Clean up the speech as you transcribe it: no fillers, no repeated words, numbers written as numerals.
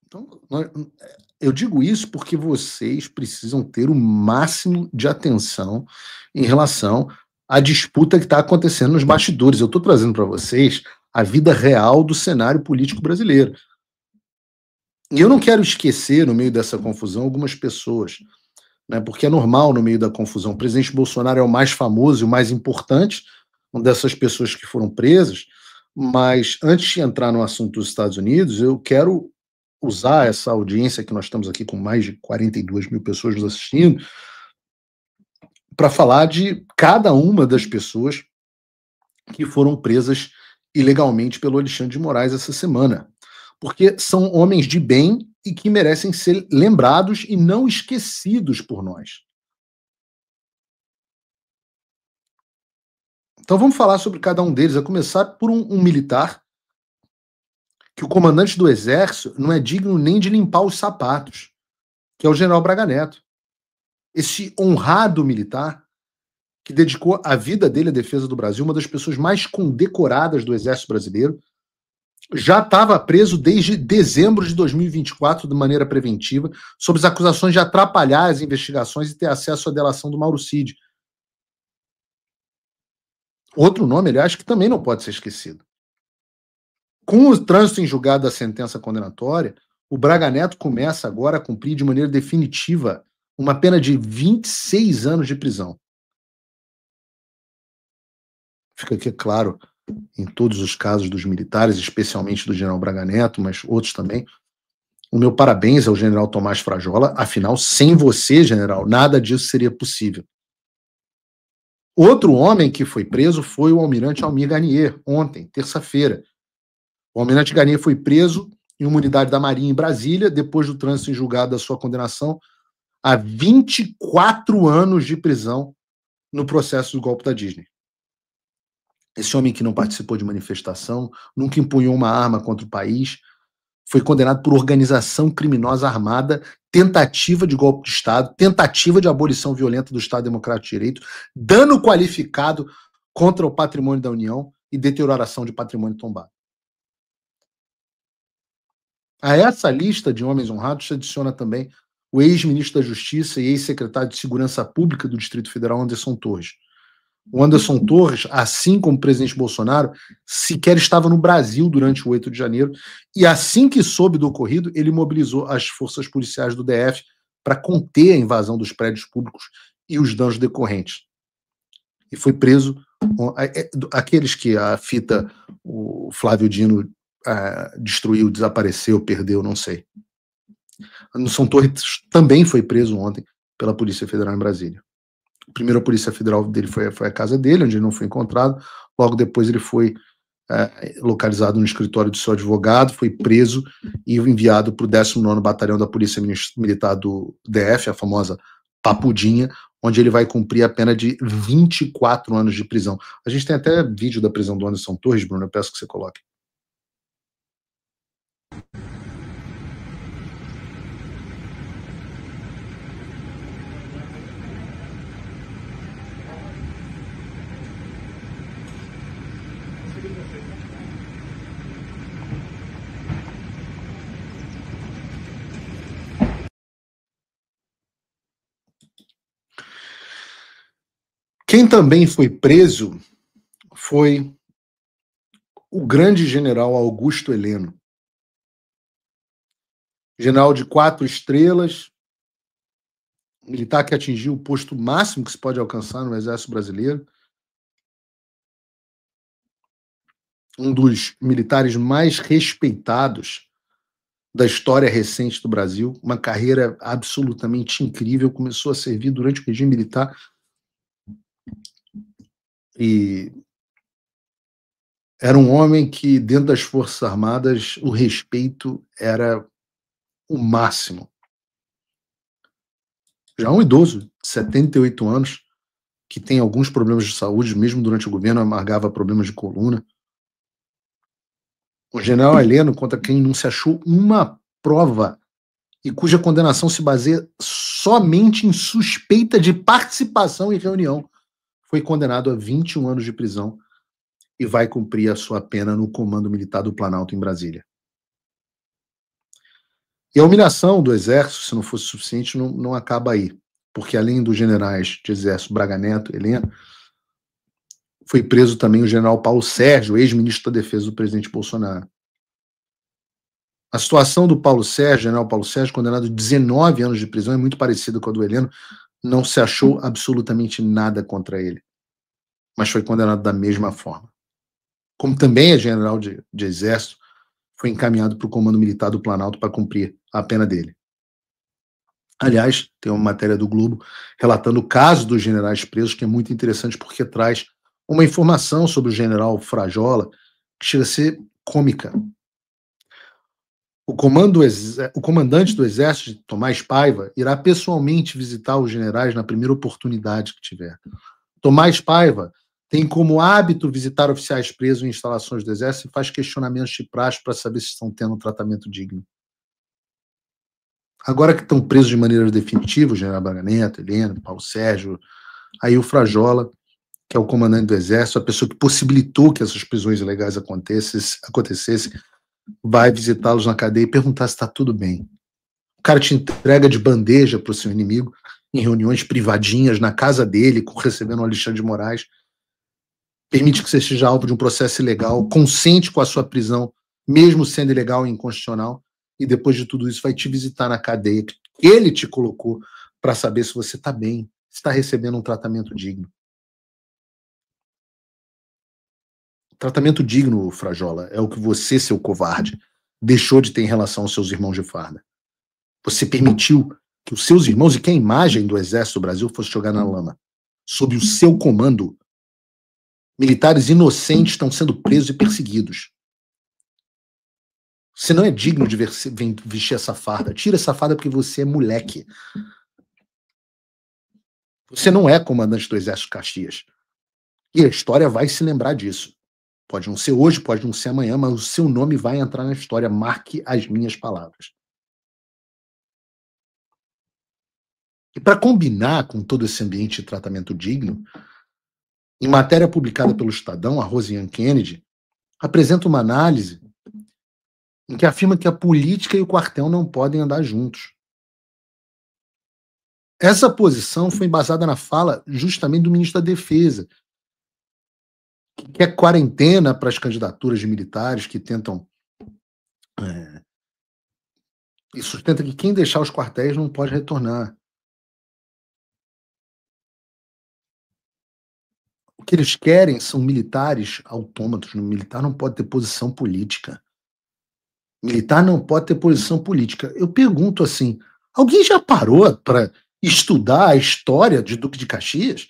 Então, eu digo isso porque vocês precisam ter o máximo de atenção em relação à disputa que está acontecendo nos bastidores. Eu estou trazendo para vocês a vida real do cenário político brasileiro. E eu não quero esquecer, no meio dessa confusão, algumas pessoas, né, porque é normal no meio da confusão. O presidente Bolsonaro é o mais famoso e o mais importante, uma dessas pessoas que foram presas, mas antes de entrar no assunto dos Estados Unidos, eu quero usar essa audiência que nós estamos aqui com mais de 42 mil pessoas nos assistindo, para falar de cada uma das pessoas que foram presas ilegalmente pelo Alexandre de Moraes essa semana. Porque são homens de bem e que merecem ser lembrados e não esquecidos por nós. Então vamos falar sobre cada um deles, a começar por um militar que o comandante do Exército não é digno nem de limpar os sapatos, que é o general Braga Neto. Esse honrado militar que dedicou a vida dele à defesa do Brasil, uma das pessoas mais condecoradas do Exército Brasileiro, já estava preso desde dezembro de 2024 de maneira preventiva, sob as acusações de atrapalhar as investigações e ter acesso à delação do Mauro Cid. Outro nome, aliás, que também não pode ser esquecido. Com o trânsito em julgado da sentença condenatória, o Braga Neto começa agora a cumprir de maneira definitiva uma pena de 26 anos de prisão. Fica aqui claro, em todos os casos dos militares, especialmente do general Braga Neto, mas outros também, o meu parabéns ao general Tomás Frajola, afinal, sem você, general, nada disso seria possível. Outro homem que foi preso foi o almirante Almir Garnier, ontem, terça-feira. O almirante Garnier foi preso em uma unidade da Marinha em Brasília, depois do trânsito em julgado da sua condenação a 24 anos de prisão no processo do golpe da Disney. Esse homem que não participou de manifestação, nunca empunhou uma arma contra o país, foi condenado por organização criminosa armada, tentativa de golpe de Estado, tentativa de abolição violenta do Estado Democrático de Direito, dano qualificado contra o patrimônio da União e deterioração de patrimônio tombado. A essa lista de homens honrados se adiciona também o ex-ministro da Justiça e ex-secretário de Segurança Pública do Distrito Federal, Anderson Torres. O Anderson Torres, assim como o presidente Bolsonaro, sequer estava no Brasil durante o 8 de janeiro, e assim que soube do ocorrido, ele mobilizou as forças policiais do DF para conter a invasão dos prédios públicos e os danos decorrentes. E foi preso. Aqueles que a fita, o Flávio Dino destruiu, desapareceu, perdeu, não sei. Anderson Torres também foi preso ontem pela Polícia Federal em Brasília. Primeiro a Polícia Federal dele foi a casa dele, onde ele não foi encontrado. Logo depois ele foi localizado no escritório do seu advogado, foi preso e enviado para o 19º Batalhão da Polícia Militar do DF, a famosa Papudinha, onde ele vai cumprir a pena de 24 anos de prisão. A gente tem até vídeo da prisão do Anderson Torres, Bruno, eu peço que você coloque. Quem também foi preso foi o grande general Augusto Heleno. General de 4 estrelas, militar que atingiu o posto máximo que se pode alcançar no Exército Brasileiro. Um dos militares mais respeitados da história recente do Brasil, uma carreira absolutamente incrível, começou a servir durante o regime militar e era um homem que, dentro das Forças Armadas, o respeito era o máximo. Já um idoso, de 78 anos, que tem alguns problemas de saúde, mesmo durante o governo, amargava problemas de coluna. O general Heleno, contra quem não se achou uma prova e cuja condenação se baseia somente em suspeita de participação em reunião, foi condenado a 21 anos de prisão e vai cumprir a sua pena no Comando Militar do Planalto, em Brasília. E a humilhação do exército, se não fosse suficiente, não acaba aí. Porque além dos generais de exército Braga Neto, Helena, foi preso também o general Paulo Sérgio, ex-ministro da Defesa do presidente Bolsonaro. A situação do Paulo Sérgio, general Paulo Sérgio, condenado a 19 anos de prisão, é muito parecida com a do Heleno. Não se achou absolutamente nada contra ele, mas foi condenado da mesma forma. Como também é general de exército, foi encaminhado para o Comando Militar do Planalto para cumprir a pena dele. Aliás, tem uma matéria do Globo relatando o caso dos generais presos, que é muito interessante porque traz uma informação sobre o general Frajola que chega a ser cômica. O comandante do Exército, Tomás Paiva, irá pessoalmente visitar os generais na primeira oportunidade que tiver. Tomás Paiva tem como hábito visitar oficiais presos em instalações do Exército e faz questionamentos de praxe para saber se estão tendo um tratamento digno. Agora que estão presos de maneira definitiva, o general Braga Neto, Helena, Paulo Sérgio, aí o Frajola, que é o comandante do Exército, a pessoa que possibilitou que essas prisões ilegais acontecessem, vai visitá-los na cadeia e perguntar se está tudo bem. O cara te entrega de bandeja para o seu inimigo em reuniões privadinhas na casa dele, recebendo o Alexandre de Moraes, permite que você seja alvo de um processo ilegal, consente com a sua prisão, mesmo sendo ilegal e inconstitucional, e depois de tudo isso vai te visitar na cadeia que ele te colocou para saber se você está bem, se está recebendo um tratamento digno. Tratamento digno, Frajola, é o que você, seu covarde, deixou de ter em relação aos seus irmãos de farda. Você permitiu que os seus irmãos e que a imagem do Exército do Brasil fosse jogada na lama. Sob o seu comando, militares inocentes estão sendo presos e perseguidos. Você não é digno de vestir essa farda. Tira essa farda porque você é moleque. Você não é comandante do Exército Caxias. E a história vai se lembrar disso. Pode não ser hoje, pode não ser amanhã, mas o seu nome vai entrar na história. Marque as minhas palavras. E para combinar com todo esse ambiente de tratamento digno, em matéria publicada pelo Estadão, a Rosiane Kennedy apresenta uma análise em que afirma que a política e o quartel não podem andar juntos. Essa posição foi embasada na fala justamente do ministro da Defesa, que quer quarentena para as candidaturas de militares que tentam e sustenta que quem deixar os quartéis não pode retornar. O que eles querem são militares autômatos. O militar não pode ter posição política. Militar não pode ter posição política. Eu pergunto assim, alguém já parou para estudar a história de Duque de Caxias?